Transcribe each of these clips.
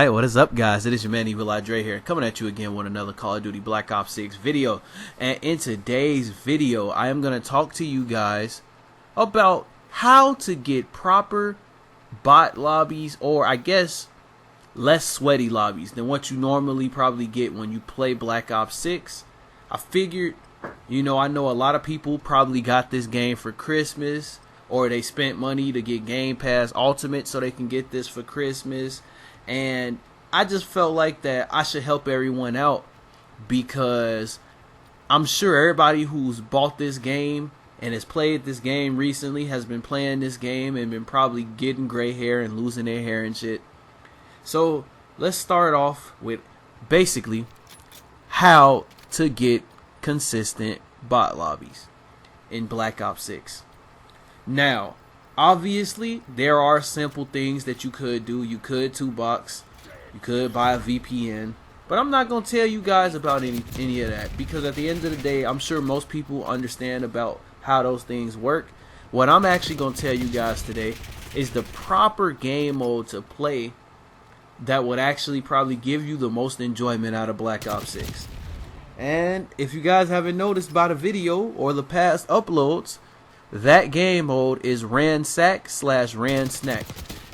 Alright, what is up, guys? It is your man Evil Dre here, coming at you again with another Call of Duty Black Ops 6 video. And in today's video, I am going to talk to you guys about how to get proper bot lobbies, or I guess less sweaty lobbies than what you normally probably get when you play Black Ops 6. I figured, I know a lot of people probably got this game for Christmas, or they spent money to get Game Pass Ultimate so they can get this for Christmas. And I just felt like that I should help everyone out, because I'm sure everybody who's bought this game and has played this game recently has been playing this game and been probably getting gray hair and losing their hair and shit. So let's start off with basically how to get consistent bot lobbies in Black Ops 6. Now, obviously, there are simple things that you could do. You could 2-box, you could buy a VPN, but I'm not going to tell you guys about any of that, because at the end of the day, I'm sure most people understand about how those things work. What I'm actually going to tell you guys today is the proper game mode to play that would actually probably give you the most enjoyment out of Black Ops 6. And if you guys haven't noticed by the video or the past uploads, that game mode is Ransack/Ransnack.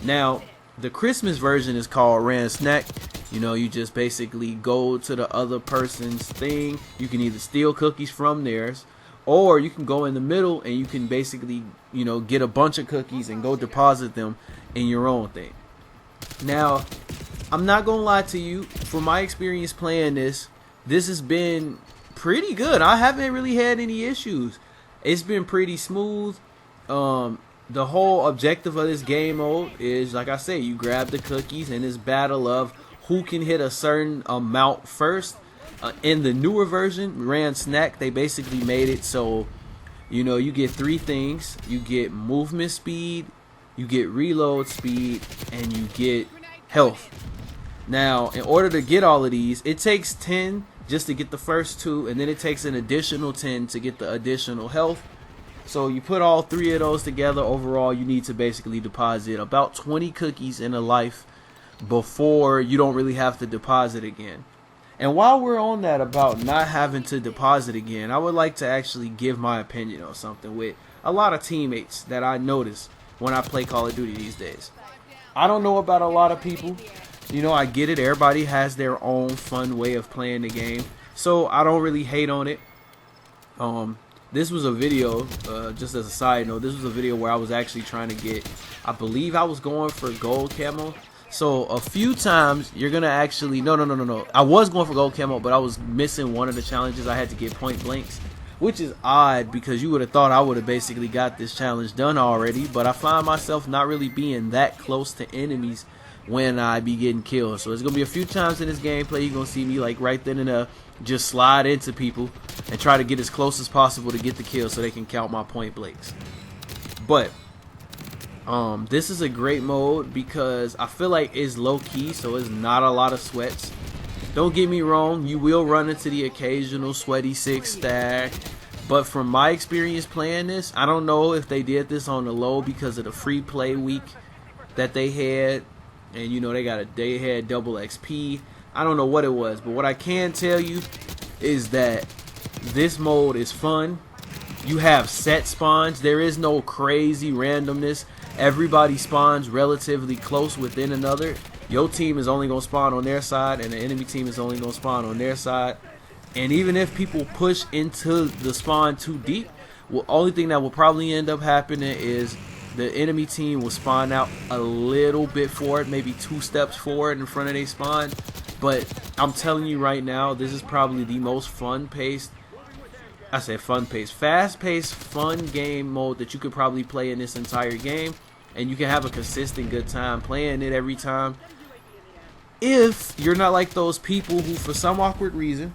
Now, the Christmas version is called Ransnack. You just basically go to the other person's thing. You can either steal cookies from theirs, or you can go in the middle and you can basically, get a bunch of cookies and go deposit them in your own thing. Now, I'm not gonna lie to you, from my experience playing this has been pretty good. I haven't really had any issues. It's been pretty smooth. The whole objective of this game mode is, like I say, you grab the cookies in this battle of who can hit a certain amount first. In the newer version, Ransnack, they basically made it so, you get 3 things. You get movement speed, you get reload speed, and you get health. Now, in order to get all of these, it takes 10 just to get the first 2, and then it takes an additional 10 to get the additional health. So you put all 3 of those together, overall you need to basically deposit about 20 cookies in a life before you don't really have to deposit again. And while we're on that about not having to deposit again, I would like to actually give my opinion on something with a lot of teammates that I notice when I play Call of Duty these days. I don't know about a lot of people. I get it. Everybody has their own fun way of playing the game, so I don't really hate on it. This was a video, just as a side note, this was a video where I was actually trying to get, I believe I was going for gold camo. So a few times you're gonna actually, no. I was going for gold camo, but I was missing one of the challenges. I had to get point blanks, which is odd, because you would have thought I would have basically got this challenge done already, but I find myself not really being that close to enemies when I be getting killed. So it's gonna be a few times in this gameplay you're gonna see me like right then and there just slide into people and try to get as close as possible to get the kill so they can count my point blanks. But this is a great mode because I feel like it's low key, so it's not a lot of sweats. Don't get me wrong, you will run into the occasional sweaty 6 stack, but from my experience playing this, I don't know if they did this on the low because of the free play week that they had. And they had double XP. I don't know what it was, but what I can tell you is that this mode is fun. You have set spawns. There is no crazy randomness. Everybody spawns relatively close within another. Your team is only gonna spawn on their side, and the enemy team is only gonna spawn on their side. And even if people push into the spawn too deep, the only thing that will probably end up happening is the enemy team will spawn out a little bit forward, maybe 2 steps forward in front of their spawn. But I'm telling you right now, this is probably the most fast-paced, fun game mode that you could probably play in this entire game. And you can have a consistent good time playing it every time. If you're not like those people who, for some awkward reason,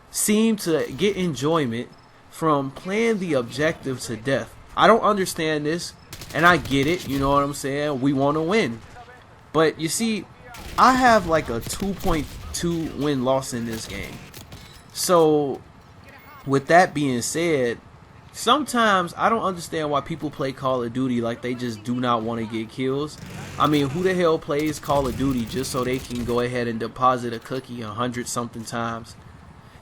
seem to get enjoyment from playing the objective to death. I don't understand this. And I get it, you know what I'm saying? We want to win. But you see, I have like a 2.2 win-loss in this game. So, with that being said, sometimes I don't understand why people play Call of Duty like they just do not want to get kills. I mean, who the hell plays Call of Duty just so they can go ahead and deposit a cookie 100 something times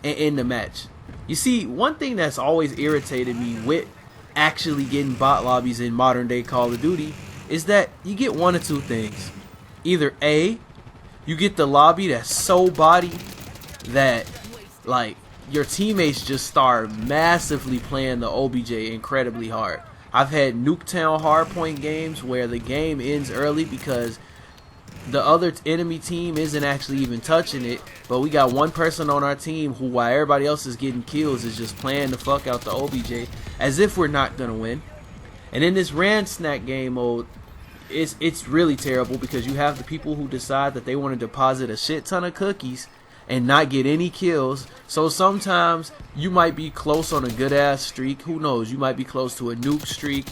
and end the match? You see, one thing that's always irritated me with actually getting bot lobbies in modern day Call of Duty is that you get one of two things. Either A, you get the lobby that's so body that like your teammates just start massively playing the OBJ incredibly hard. I've had Nuketown hardpoint games where the game ends early because the other enemy team isn't actually even touching it, but we got one person on our team who, while everybody else is getting kills, is just playing the fuck out the OBJ as if we're not gonna win. And in this Ran Snack game mode, it's really terrible because you have the people who decide that they want to deposit a shit ton of cookies and not get any kills. So sometimes you might be close on a good ass streak. Who knows? You might be close to a nuke streak.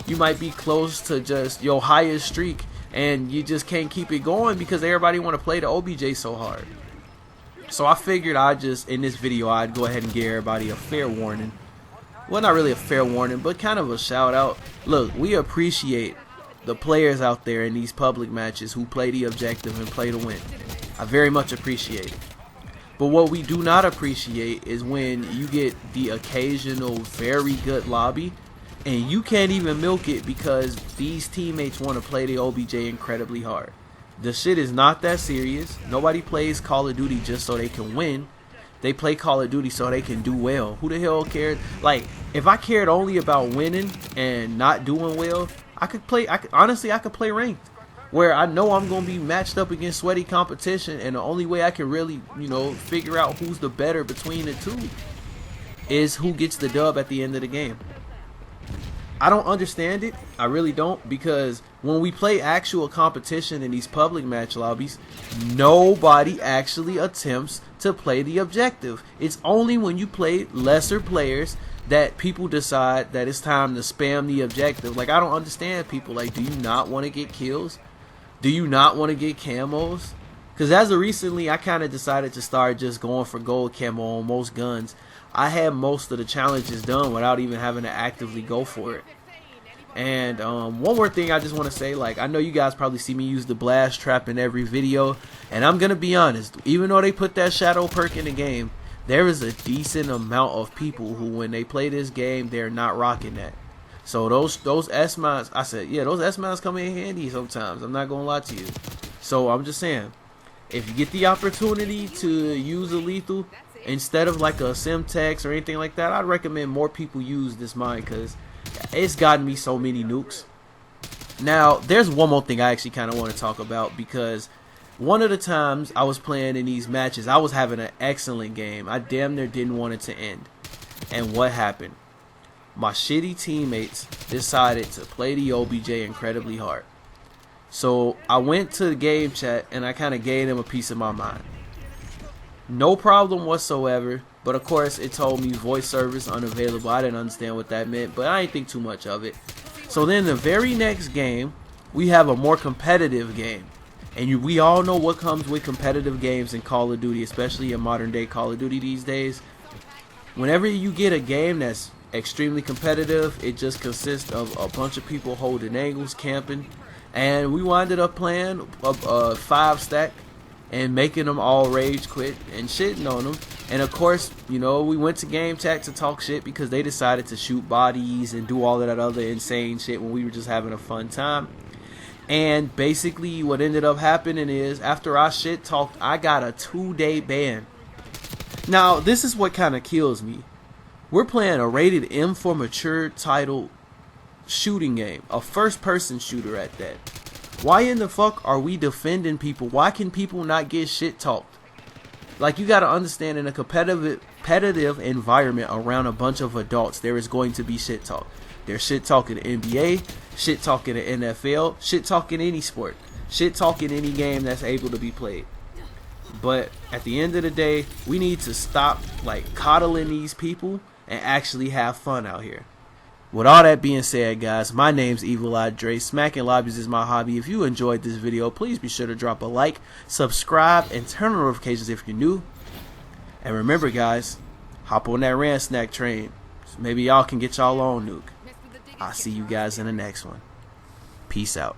You might be close to just your highest streak, and you just can't keep it going because everybody want to play the OBJ so hard. So I figured in this video I'd go ahead and give everybody a fair warning. Well, not really a fair warning, but kind of a shout out. Look, we appreciate the players out there in these public matches who play the objective and play to win. I very much appreciate it. But what we do not appreciate is when you get the occasional very good lobby and you can't even milk it because these teammates want to play the OBJ incredibly hard. The shit is not that serious. Nobody plays Call of Duty just so they can win. They play Call of Duty so they can do well. Who the hell cares? Like, if I cared only about winning and not doing well, honestly I could play ranked, where I know I'm going to be matched up against sweaty competition, and the only way I can really, figure out who's the better between the two is who gets the dub at the end of the game. I don't understand it. I really don't, because when we play actual competition in these public match lobbies, nobody actually attempts to play the objective. It's only when you play lesser players that people decide that it's time to spam the objective. Like, I don't understand people. Like, do you not want to get kills? Do you not want to get camos? Because as of recently, I kind of decided to start just going for gold camo on most guns. I had most of the challenges done without even having to actively go for it. And one more thing I just want to say, like, I know you guys probably see me use the blast trap in every video, and I'm gonna be honest, even though they put that shadow perk in the game, there is a decent amount of people who, when they play this game, they're not rocking that. So those S mods, I said, yeah, those S mods come in handy sometimes. I'm not gonna lie to you. So I'm just saying, if you get the opportunity to use a lethal instead of like a Simtex or anything like that, I'd recommend more people use this mine, because it's gotten me so many nukes. Now, there's one more thing I actually kind of want to talk about, because one of the times I was playing in these matches, I was having an excellent game. I damn near didn't want it to end. And what happened? My shitty teammates decided to play the OBJ incredibly hard. So I went to the game chat and I kind of gave them a piece of my mind. No problem whatsoever, but of course it told me voice service unavailable. I didn't understand what that meant, but I didn't think too much of it. So then the very next game, we have a more competitive game. And we all know what comes with competitive games in Call of Duty, especially in modern day Call of Duty these days. Whenever you get a game that's extremely competitive, it just consists of a bunch of people holding angles, camping, and we winded up playing a 5-stack and making them all rage quit and shitting on them. And of course, we went to game chat to talk shit because they decided to shoot bodies and do all of that other insane shit when we were just having a fun time. And basically what ended up happening is, after I shit talked, I got a 2-day ban. Now, this is what kind of kills me. We're playing a rated M for mature title shooting game, a first-person shooter at that. Why in the fuck are we defending people? Why can people not get shit talked? Like, you gotta understand, in a competitive environment around a bunch of adults, there is going to be shit talk. There's shit talking the NBA, shit talking the NFL, shit talking any sport, shit talking any game that's able to be played. But at the end of the day, we need to stop like coddling these people and actually have fun out here. With all that being said, guys, my name's Evil Eye Dre. Smacking lobbies is my hobby. If you enjoyed this video, please be sure to drop a like, subscribe, and turn on notifications if you're new. And remember, guys, hop on that Ran Snack train. maybe y'all can get y'all own nuke. I'll see you guys in the next one. Peace out.